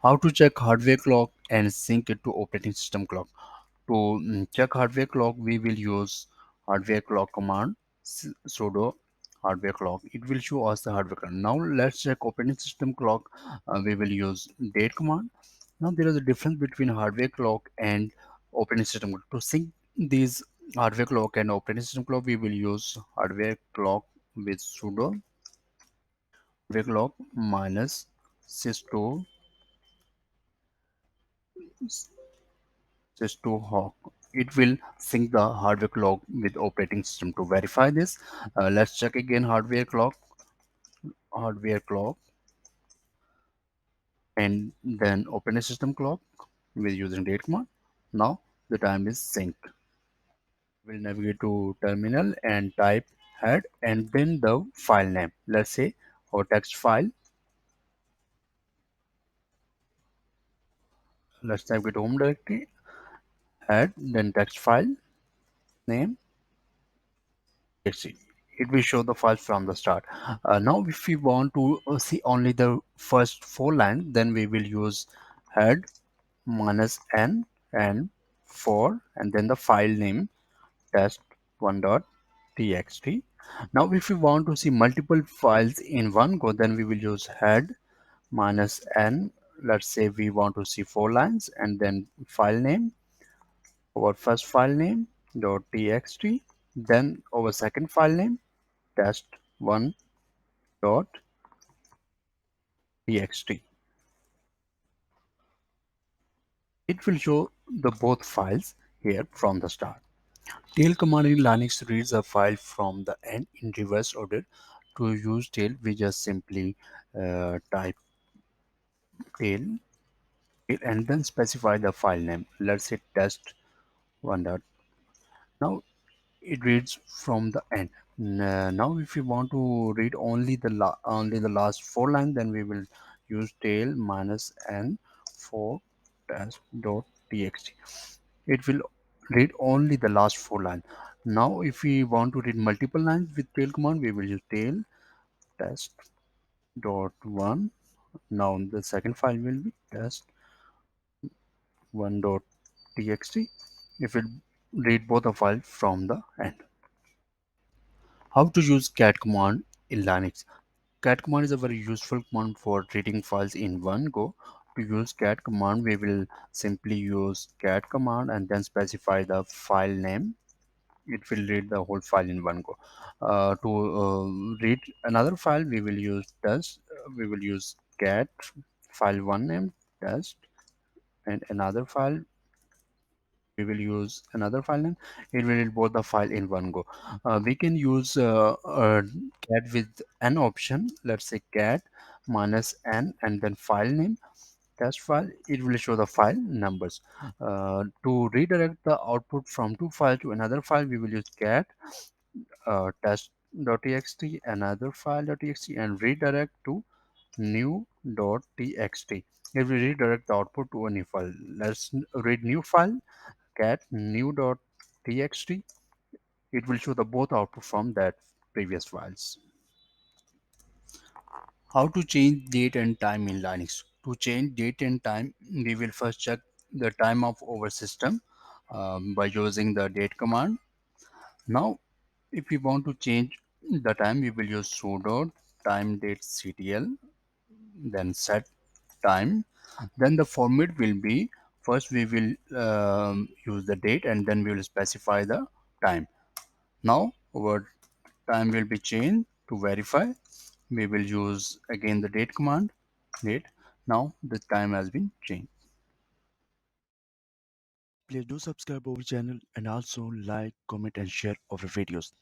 How to check hardware clock and sync it to operating system clock. To check hardware clock, we will use hardware clock command sudo hardware clock. It will show us the hardware clock. Now let's check operating system clock. We will use date command. Now there is a difference between hardware clock and operating system clock. To sync these hardware clock and operating system clock, we will use hardware clock with sudo hardware clock minus sys2 just to hawk. It will sync the hardware clock with operating system. To verify this, let's check again hardware clock, and then operating system clock with using date command. Now the time is synced. We'll navigate to terminal and type head and then the file name. Let's say our text file. Let's navigate to home directory, head, then text file name. It will show the files from the start. Now if we want to see only the first four lines, then we will use head minus n and 4 and then the file name test1.txt. Now if we want to see multiple files in one go, then we will use head minus n. Let's say we want to see 4 lines and then file name, our first file name .txt, then our second file name test1.txt. It will show the both files here from the start. Tail command in Linux reads a file from the end in reverse order. To use tail, we just simply type tail and then specify the file name. Let's say test1. Now it reads from the end. Now if we want to read only the last 4 lines, then we will use tail minus n for test.txt. It will read only the last 4 lines. Now if we want to read multiple lines with tail command, we will use tail test.1. Now the second file will be test1.txt. If it read both the files from the end. How to use cat command in Linux. Cat command is a very useful command for reading files in one go. To use cat command, we will simply use cat command and then specify the file name. It will read the whole file in one go. To read another file, we will use test. We will use cat file one name test, and another file we will use another file name. It will read both the file in one go. We can use cat with an option. Let's say cat minus n and then file name test file. It will show the file numbers. To redirect the output from two files to another file, we will use cat test.txt another file.txt and redirect to new.txt. It will redirect the output to a new file. Let's read new file cat new.txt. It will show the both output from that previous files. How to change date and time in Linux. To change date and time, we will first check the time of our system by using the date command. Now if we want to change the time, we will use sudo timedatectl, then set time. Then the format will be, first we will use the date and then we will specify the time. Now our time will be changed. To verify, we will use again the date command, date. Now the time has been changed. Please do subscribe our channel and also like, comment and share our videos.